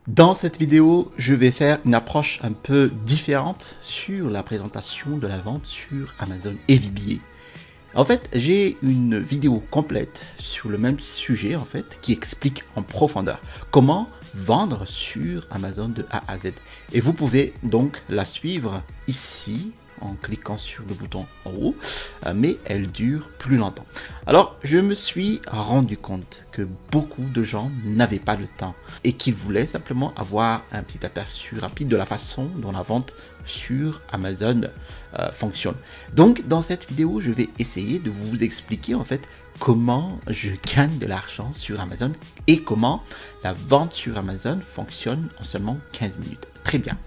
Dans cette vidéo, je vais faire une approche un peu différente sur la présentation de la vente sur Amazon FBA. En fait, j'ai une vidéo complète sur le même sujet qui explique en profondeur comment vendre sur Amazon de A à Z. Et vous pouvez donc la suivre ici en cliquant sur le bouton en haut, mais elle dure plus longtemps. Alors, je me suis rendu compte que beaucoup de gens n'avaient pas le temps et qu'ils voulaient simplement avoir un petit aperçu rapide de la façon dont la vente sur Amazon fonctionne. Donc, dans cette vidéo, je vais essayer de vous expliquer comment je gagne de l'argent sur Amazon et comment la vente sur Amazon fonctionne en seulement 15 minutes. Très bien.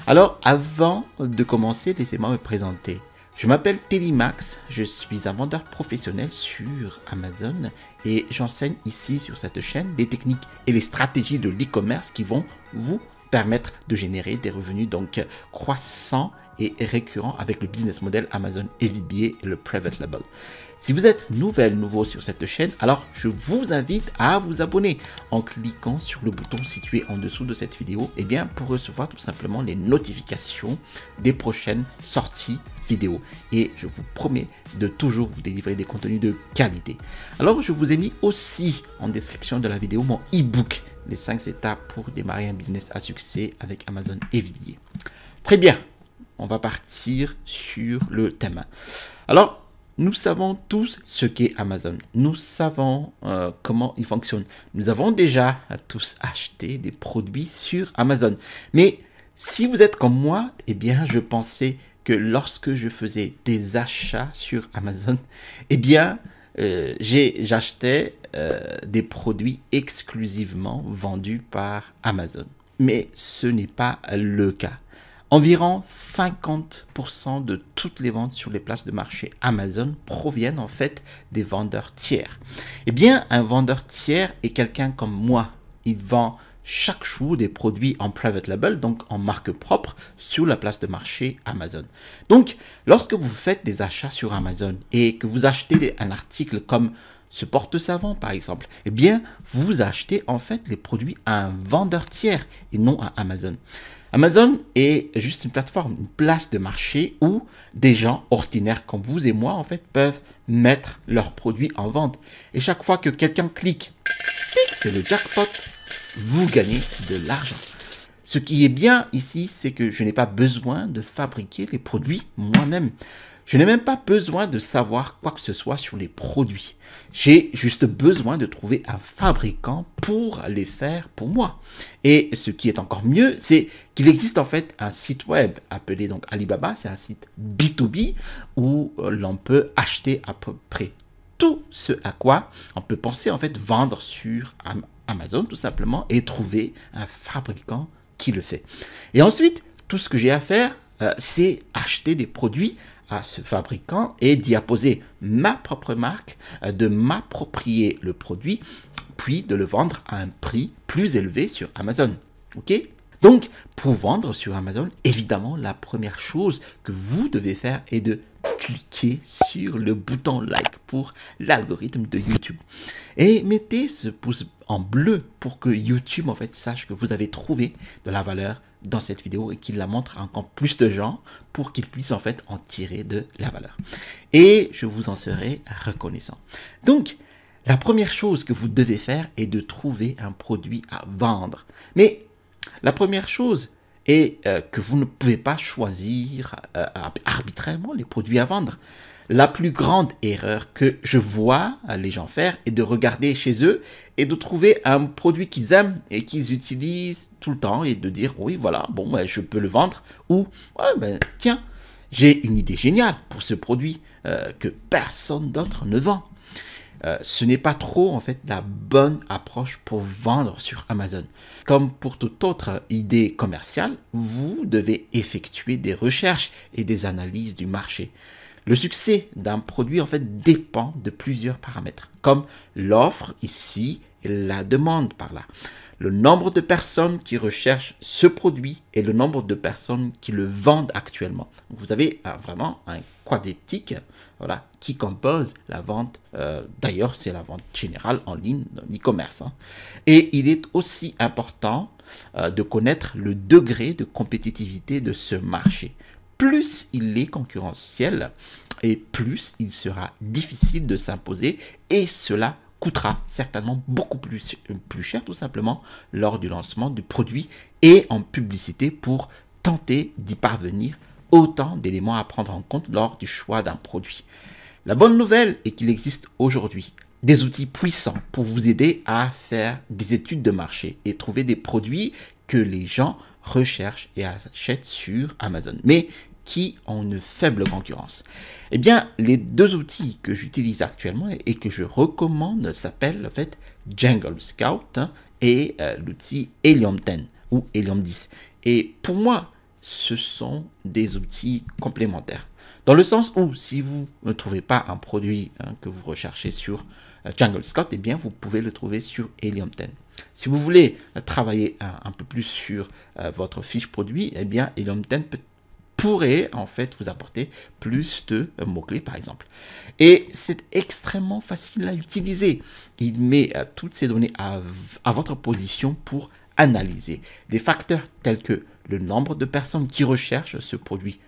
Alors, avant de commencer, laissez-moi me présenter. Je m'appelle Télimax, je suis un vendeur professionnel sur Amazon et j'enseigne ici sur cette chaîne les techniques et les stratégies de l'e-commerce qui vont vous permettre de générer des revenus croissants et récurrents avec le business model Amazon FBA et le Private Label. Si vous êtes nouveau sur cette chaîne, alors je vous invite à vous abonner en cliquant sur le bouton situé en dessous de cette vidéo pour recevoir tout simplement les notifications des prochaines sorties vidéo. Et je vous promets de toujours vous délivrer des contenus de qualité. Alors je vous ai mis aussi en description de la vidéo mon e-book, les 5 étapes pour démarrer un business à succès avec Amazon FBA. Très bien, on va partir sur le thème. Alors, nous savons tous ce qu'est Amazon. Nous savons comment il fonctionne. Nous avons déjà tous acheté des produits sur Amazon. Mais si vous êtes comme moi, je pensais que lorsque je faisais des achats sur Amazon, j'achetais des produits exclusivement vendus par Amazon. Mais ce n'est pas le cas. Environ 50% de toutes les ventes sur les places de marché Amazon proviennent des vendeurs tiers. Un vendeur tiers est quelqu'un comme moi. Il vend chaque jour des produits en private label, donc en marque propre, sur la place de marché Amazon. Donc, lorsque vous faites des achats sur Amazon et que vous achetez un article comme ce porte-savon par exemple, vous achetez les produits à un vendeur tiers et non à Amazon. Amazon est juste une plateforme, une place de marché où des gens ordinaires comme vous et moi peuvent mettre leurs produits en vente. Et chaque fois que quelqu'un clique, c'est le jackpot, vous gagnez de l'argent. Ce qui est bien ici, c'est que je n'ai pas besoin de fabriquer les produits moi-même. Je n'ai même pas besoin de savoir quoi que ce soit sur les produits. J'ai juste besoin de trouver un fabricant pour les faire pour moi. Et ce qui est encore mieux, c'est qu'il existe un site web appelé donc Alibaba. C'est un site B2B où l'on peut acheter à peu près tout ce à quoi on peut penser vendre sur Amazon tout simplement et trouver un fabricant qui le fait. Et ensuite, tout ce que j'ai à faire, c'est acheter des produits à ce fabricant et d'y apposer ma propre marque, de m'approprier le produit, puis de le vendre à un prix plus élevé sur Amazon. Ok? Donc, pour vendre sur Amazon, évidemment, la première chose que vous devez faire est de cliquer sur le bouton like pour l'algorithme de YouTube. Et mettez ce pouce en bleu pour que YouTube sache que vous avez trouvé de la valeur dans cette vidéo et qu'il la montre à encore plus de gens pour qu'ils puissent en tirer de la valeur. Et je vous en serai reconnaissant. Donc, la première chose que vous devez faire est de trouver un produit à vendre. Mais la première chose est que vous ne pouvez pas choisir arbitrairement les produits à vendre. La plus grande erreur que je vois les gens faire est de regarder chez eux et de trouver un produit qu'ils aiment et qu'ils utilisent tout le temps et de dire oui voilà, bon je peux le vendre ou ouais, tiens, j'ai une idée géniale pour ce produit que personne d'autre ne vend. Ce n'est pas trop la bonne approche pour vendre sur Amazon. Comme pour toute autre idée commerciale, vous devez effectuer des recherches et des analyses du marché. Le succès d'un produit dépend de plusieurs paramètres, comme l'offre ici et la demande par là. Le nombre de personnes qui recherchent ce produit et le nombre de personnes qui le vendent actuellement. Vous avez vraiment un quadriptyque qui compose la vente. D'ailleurs, c'est la vente générale en ligne, dans l'e-commerce. Et il est aussi important de connaître le degré de compétitivité de ce marché. Plus il est concurrentiel et plus il sera difficile de s'imposer et cela coûtera certainement beaucoup plus cher tout simplement lors du lancement du produit et en publicité pour tenter d'y parvenir. Autant d'éléments à prendre en compte lors du choix d'un produit. La bonne nouvelle est qu'il existe aujourd'hui des outils puissants pour vous aider à faire des études de marché et trouver des produits que les gens recherchent et achètent sur Amazon, mais qui ont une faible concurrence. Eh bien, les deux outils que j'utilise actuellement et que je recommande s'appellent en fait Jungle Scout et l'outil Helium 10 ou Helium 10. Et pour moi, ce sont des outils complémentaires. Dans le sens où, si vous ne trouvez pas un produit que vous recherchez sur Jungle Scout, eh bien, vous pouvez le trouver sur Helium 10. Si vous voulez travailler un peu plus sur votre fiche produit, eh bien, Helium 10 pourrait en fait vous apporter plus de mots-clés par exemple. Et c'est extrêmement facile à utiliser. Il met toutes ces données à votre position pour analyser des facteurs tels que le nombre de personnes qui recherchent ce produit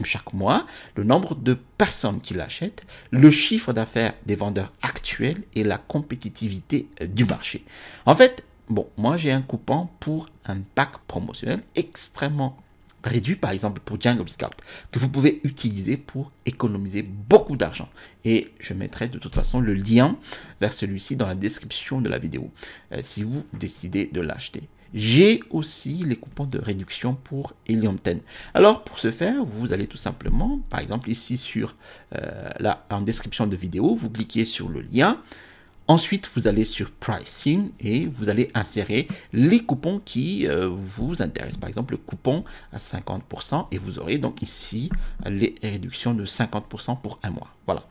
chaque mois, le nombre de personnes qui l'achètent, le chiffre d'affaires des vendeurs actuels et la compétitivité du marché. En fait, bon, moi j'ai un coupon pour un pack promotionnel extrêmement réduit, par exemple pour Jungle Scout, que vous pouvez utiliser pour économiser beaucoup d'argent. Et je mettrai de toute façon le lien vers celui-ci dans la description de la vidéo, si vous décidez de l'acheter. J'ai aussi les coupons de réduction pour Helium 10. Alors, pour ce faire, vous allez tout simplement, par exemple ici sur là, en description de vidéo, vous cliquez sur le lien. Ensuite, vous allez sur Pricing et vous allez insérer les coupons qui vous intéressent. Par exemple, le coupon à 50% et vous aurez donc ici les réductions de 50% pour un mois. Voilà.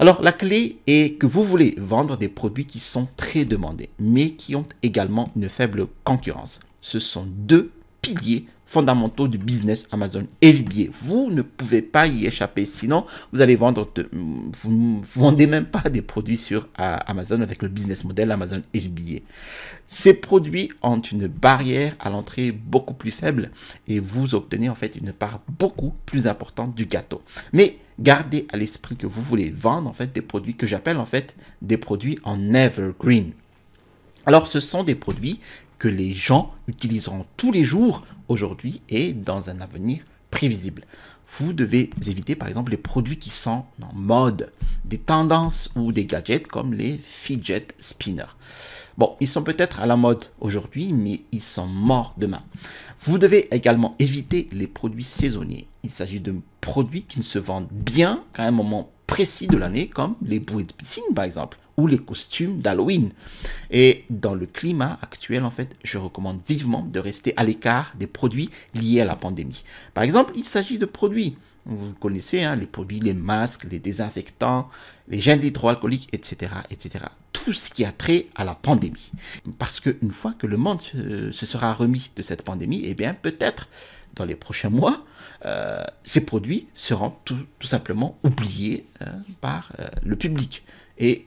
Alors, la clé est que vous voulez vendre des produits qui sont très demandés, mais qui ont également une faible concurrence. Ce sont deux piliers fondamentaux du business Amazon FBA. Vous ne pouvez pas y échapper, sinon vous allez vendre, vous ne vendez même pas des produits sur Amazon avec le business model Amazon FBA. Ces produits ont une barrière à l'entrée beaucoup plus faible et vous obtenez en fait une part beaucoup plus importante du gâteau. Mais gardez à l'esprit que vous voulez vendre en fait des produits que j'appelle en fait des produits en evergreen. Alors, ce sont des produits que les gens utiliseront tous les jours aujourd'hui et dans un avenir prévisible. Vous devez éviter par exemple les produits qui sont en mode, des tendances ou des gadgets comme les fidget spinners. Bon, ils sont peut-être à la mode aujourd'hui, mais ils sont morts demain. Vous devez également éviter les produits saisonniers. Il s'agit de produits qui ne se vendent bien qu'à un moment précis de l'année, comme les bouées de piscine par exemple, ou les costumes d'Halloween. Et dans le climat actuel, en fait, je recommande vivement de rester à l'écart des produits liés à la pandémie. Par exemple, il s'agit de produits, vous connaissez, hein, les produits, les masques, les désinfectants, les gels hydroalcooliques, etc., etc. Tout ce qui a trait à la pandémie. Parce qu'une fois que le monde se sera remis de cette pandémie, eh bien, peut-être dans les prochains mois, ces produits seront tout simplement oubliés par le public. Et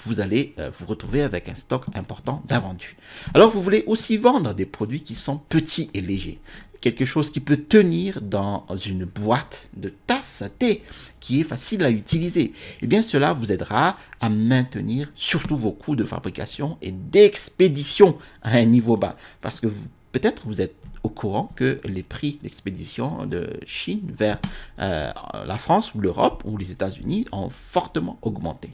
vous allez vous retrouver avec un stock important d'invendus. Alors, vous voulez aussi vendre des produits qui sont petits et légers. Quelque chose qui peut tenir dans une boîte de tasse à thé qui est facile à utiliser. Eh bien, cela vous aidera à maintenir surtout vos coûts de fabrication et d'expédition à un niveau bas. Parce que peut-être vous êtes au courant que les prix d'expédition de Chine vers la France ou l'Europe ou les États-Unis ont fortement augmenté.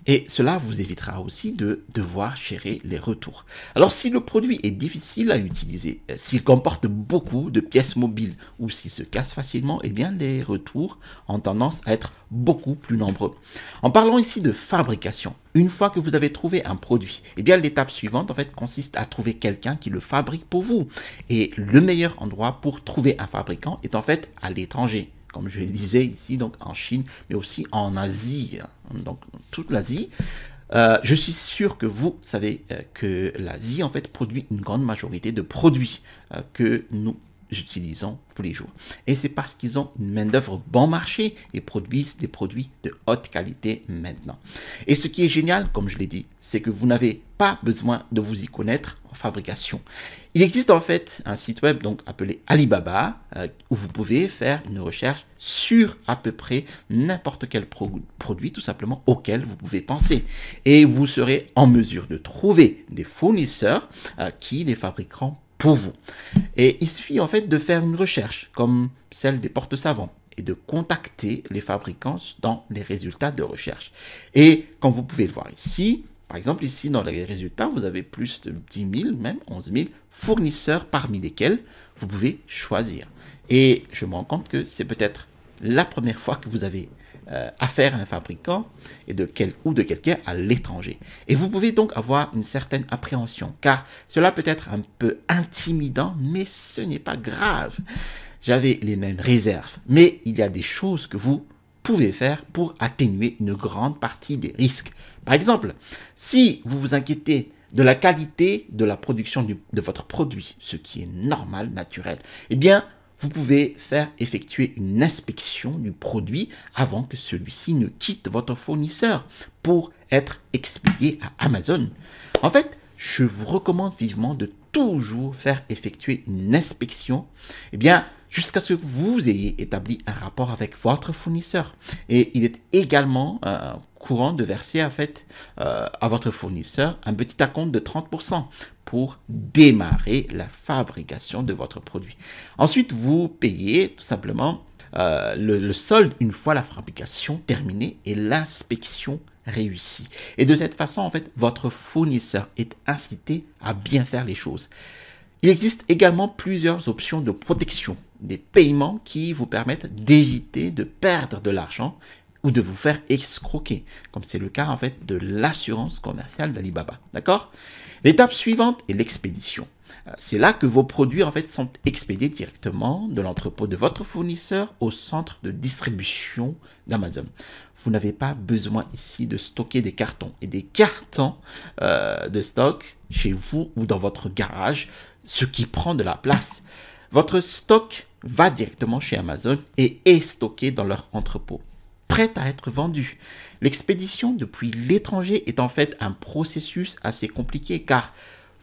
Et cela vous évitera aussi de devoir gérer les retours. Alors, si le produit est difficile à utiliser, s'il comporte beaucoup de pièces mobiles ou s'il se casse facilement, eh bien, les retours ont tendance à être beaucoup plus nombreux. En parlant ici de fabrication, une fois que vous avez trouvé un produit, eh bien, l'étape suivante, en fait, consiste à trouver quelqu'un qui le fabrique pour vous. Et le meilleur endroit pour trouver un fabricant est en fait à l'étranger. Comme je le disais ici, donc en Chine, mais aussi en Asie, donc toute l'Asie. Je suis sûr que vous savez que l'Asie, en fait, produit une grande majorité de produits que nous utilisons tous les jours. Et c'est parce qu'ils ont une main-d'œuvre bon marché et produisent des produits de haute qualité maintenant. Et ce qui est génial, comme je l'ai dit, c'est que vous n'avez pas besoin de vous y connaître en fabrication. Il existe en fait un site web donc appelé Alibaba où vous pouvez faire une recherche sur à peu près n'importe quel produit tout simplement auquel vous pouvez penser. Et vous serez en mesure de trouver des fournisseurs qui les fabriqueront pour vous. Et il suffit en fait de faire une recherche comme celle des porte-savants et de contacter les fabricants dans les résultats de recherche. Et comme vous pouvez le voir ici, par exemple ici dans les résultats, vous avez plus de 10 000, même 11 000 fournisseurs parmi lesquels vous pouvez choisir. Et je me rends compte que c'est peut-être la première fois que vous avez affaire à un fabricant et de quelqu'un à l'étranger. Et vous pouvez donc avoir une certaine appréhension, car cela peut être un peu intimidant, mais ce n'est pas grave. J'avais les mêmes réserves, mais il y a des choses que vous pouvez faire pour atténuer une grande partie des risques. Par exemple, si vous vous inquiétez de la qualité de la production de votre produit, ce qui est normal, naturel, eh bien, vous pouvez faire effectuer une inspection du produit avant que celui-ci ne quitte votre fournisseur pour être expédié à Amazon. En fait, je vous recommande vivement de toujours faire effectuer une inspection, eh bien, jusqu'à ce que vous ayez établi un rapport avec votre fournisseur. Et il est également courant de verser en fait, à votre fournisseur un petit acompte de 30% pour démarrer la fabrication de votre produit. Ensuite, vous payez tout simplement le solde une fois la fabrication terminée et l'inspection réussie. Et de cette façon, en fait, votre fournisseur est incité à bien faire les choses. Il existe également plusieurs options de protection, des paiements qui vous permettent d'éviter de perdre de l'argent ou de vous faire escroquer, comme c'est le cas en fait de l'assurance commerciale d'Alibaba. D'accord? L'étape suivante est l'expédition. C'est là que vos produits en fait sont expédiés directement de l'entrepôt de votre fournisseur au centre de distribution d'Amazon. Vous n'avez pas besoin ici de stocker des cartons et des cartons de stock chez vous ou dans votre garage, ce qui prend de la place. Votre stock va directement chez Amazon et est stocké dans leur entrepôt, prêt à être vendu. L'expédition depuis l'étranger est en fait un processus assez compliqué car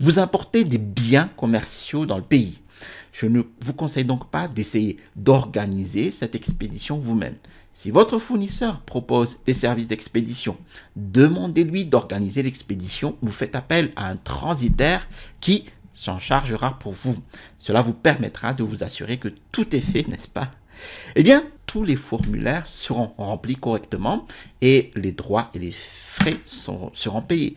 vous importez des biens commerciaux dans le pays. Je ne vous conseille donc pas d'essayer d'organiser cette expédition vous-même. Si votre fournisseur propose des services d'expédition, demandez-lui d'organiser l'expédition ou faites appel à un transitaire qui s'en chargera pour vous. Cela vous permettra de vous assurer que tout est fait, n'est-ce pas? Eh bien, tous les formulaires seront remplis correctement et les droits et les frais seront payés.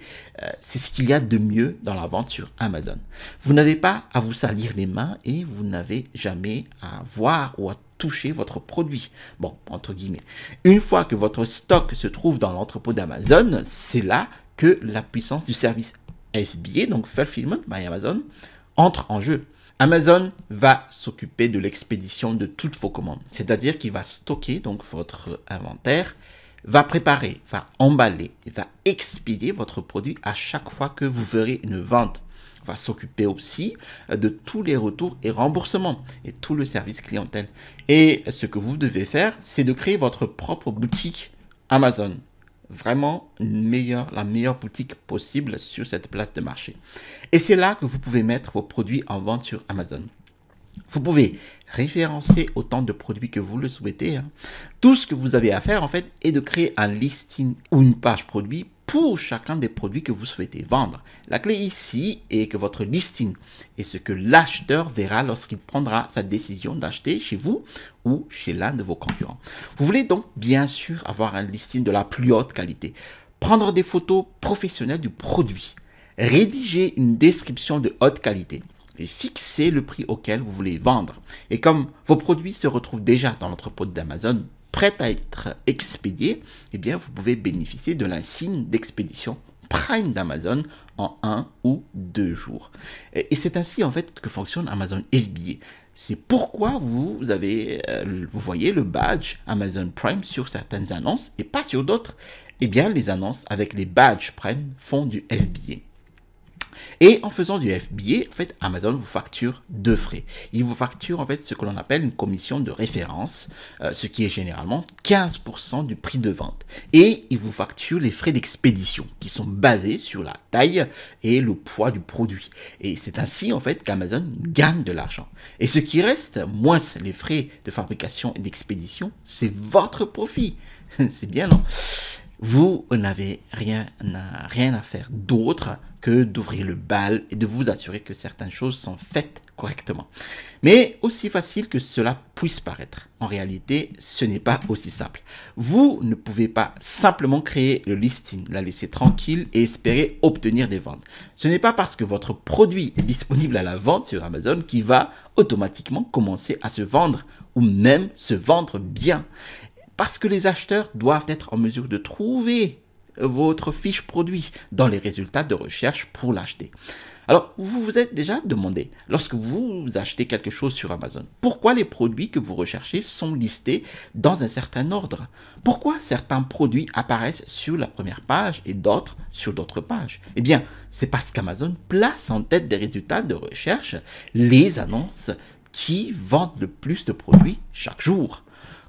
C'est ce qu'il y a de mieux dans la vente sur Amazon. Vous n'avez pas à vous salir les mains et vous n'avez jamais à voir ou à toucher votre produit. Bon, entre guillemets. Une fois que votre stock se trouve dans l'entrepôt d'Amazon, c'est là que la puissance du service FBA, donc Fulfillment by Amazon, entre en jeu. Amazon va s'occuper de l'expédition de toutes vos commandes, c'est-à-dire qu'il va stocker donc votre inventaire, va préparer, va emballer, et va expédier votre produit à chaque fois que vous ferez une vente. Va s'occuper aussi de tous les retours et remboursements et tout le service clientèle. Et ce que vous devez faire, c'est de créer votre propre boutique Amazon. Vraiment la meilleure boutique possible sur cette place de marché. Et c'est là que vous pouvez mettre vos produits en vente sur Amazon. Vous pouvez référencer autant de produits que vous le souhaitez. Tout ce que vous avez à faire en fait est de créer un listing ou une page produit pour chacun des produits que vous souhaitez vendre. La clé ici est que votre listing est ce que l'acheteur verra lorsqu'il prendra sa décision d'acheter chez vous ou chez l'un de vos concurrents. Vous voulez donc bien sûr avoir un listing de la plus haute qualité, prendre des photos professionnelles du produit, rédiger une description de haute qualité et fixer le prix auquel vous voulez vendre. Et comme vos produits se retrouvent déjà dans l'entrepôt d'Amazon, prêt à être expédié, eh bien, vous pouvez bénéficier de l'insigne d'expédition Prime d'Amazon en 1 ou 2 jours. Et c'est ainsi en fait que fonctionne Amazon FBA. C'est pourquoi vous voyez le badge Amazon Prime sur certaines annonces et pas sur d'autres. Eh bien, les annonces avec les badges Prime font du FBA. Et en faisant du FBA, en fait, Amazon vous facture deux frais. Il vous facture en fait ce que l'on appelle une commission de référence, ce qui est généralement 15% du prix de vente. Et il vous facture les frais d'expédition qui sont basés sur la taille et le poids du produit. Et c'est ainsi en fait qu'Amazon gagne de l'argent. Et ce qui reste, moins les frais de fabrication et d'expédition, c'est votre profit. C'est bien, non? Vous n'avez rien à faire d'autre que d'ouvrir le bal et de vous assurer que certaines choses sont faites correctement. Mais aussi facile que cela puisse paraître, en réalité, ce n'est pas aussi simple. Vous ne pouvez pas simplement créer le listing, la laisser tranquille et espérer obtenir des ventes. Ce n'est pas parce que votre produit est disponible à la vente sur Amazon qu'il va automatiquement commencer à se vendre ou même se vendre bien. Parce que les acheteurs doivent être en mesure de trouver votre fiche produit dans les résultats de recherche pour l'acheter. Alors, vous vous êtes déjà demandé, lorsque vous achetez quelque chose sur Amazon, pourquoi les produits que vous recherchez sont listés dans un certain ordre? Pourquoi certains produits apparaissent sur la première page et d'autres sur d'autres pages? Eh bien, c'est parce qu'Amazon place en tête des résultats de recherche les annonces qui vendent le plus de produits chaque jour.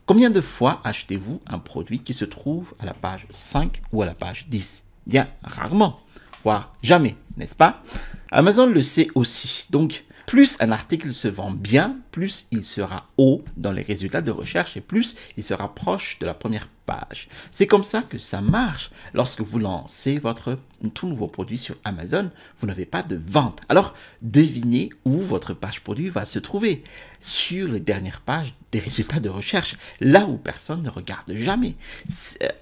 Combien de fois achetez-vous un produit qui se trouve à la page 5 ou à la page 10? Bien, rarement, voire jamais, n'est-ce pas? Amazon le sait aussi, donc plus un article se vend bien, plus il sera haut dans les résultats de recherche et plus il se rapproche de la première page. C'est comme ça que ça marche. Lorsque vous lancez votre tout nouveau produit sur Amazon, vous n'avez pas de vente. Alors, devinez où votre page produit va se trouver. Sur les dernières pages des résultats de recherche, là où personne ne regarde jamais.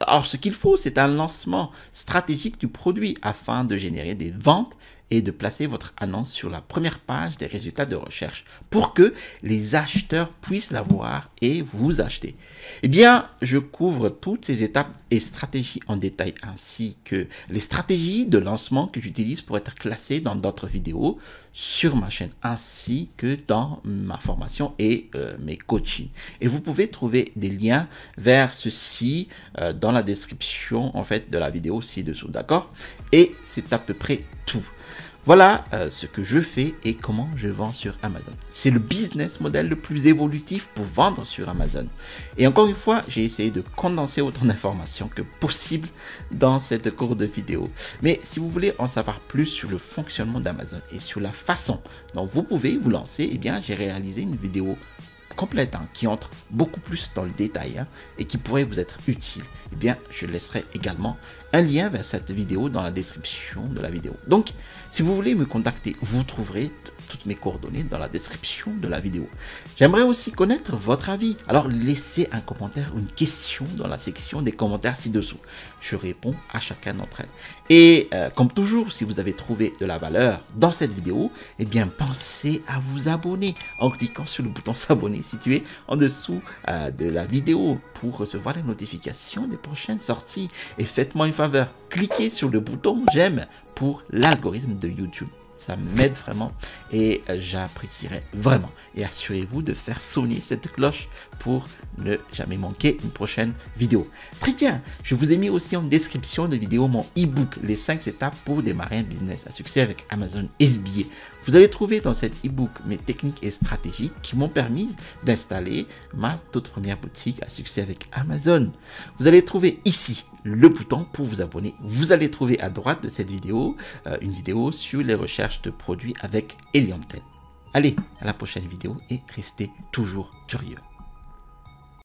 Alors, ce qu'il faut, c'est un lancement stratégique du produit afin de générer des ventes et de placer votre annonce sur la première page des résultats de recherche pour que les acheteurs puissent la voir et vous acheter. Eh bien, je couvre toutes ces étapes et stratégies en détail ainsi que les stratégies de lancement que j'utilise pour être classé dans d'autres vidéos sur ma chaîne ainsi que dans ma formation et mes coachings. Et vous pouvez trouver des liens vers ceci dans la description en fait de la vidéo ci-dessous, d'accord? Et c'est à peu près tout. Voilà ce que je fais et comment je vends sur Amazon. C'est le business model le plus évolutif pour vendre sur Amazon. Et encore une fois, j'ai essayé de condenser autant d'informations que possible dans cette courte vidéo. Mais si vous voulez en savoir plus sur le fonctionnement d'Amazon et sur la façon dont vous pouvez vous lancer, eh bien, j'ai réalisé une vidéo complète qui entre beaucoup plus dans le détail et qui pourrait vous être utile. Eh bien, je laisserai également un lien vers cette vidéo dans la description de la vidéo. Donc, si vous voulez me contacter, vous trouverez toutes mes coordonnées dans la description de la vidéo. J'aimerais aussi connaître votre avis. Alors, laissez un commentaire ou une question dans la section des commentaires ci-dessous. Je réponds à chacun d'entre elles. Et comme toujours, si vous avez trouvé de la valeur dans cette vidéo, eh bien, pensez à vous abonner en cliquant sur le bouton s'abonner situé en dessous de la vidéo pour recevoir les notifications des prochaines sorties. Et faites-moi une faveur, cliquez sur le bouton j'aime pour l'algorithme de YouTube. Ça m'aide vraiment et j'apprécierais vraiment. Et assurez-vous de faire sonner cette cloche pour ne jamais manquer une prochaine vidéo. Très bien, je vous ai mis aussi en description de vidéo mon e-book, les 5 étapes pour démarrer un business à succès avec Amazon FBA. Vous allez trouver dans cet e-book mes techniques et stratégies qui m'ont permis d'installer ma toute première boutique à succès avec Amazon. Vous allez trouver ici le bouton pour vous abonner. Vous allez trouver à droite de cette vidéo une vidéo sur les recherches de produits avec Helium 10. Allez, à la prochaine vidéo et restez toujours curieux.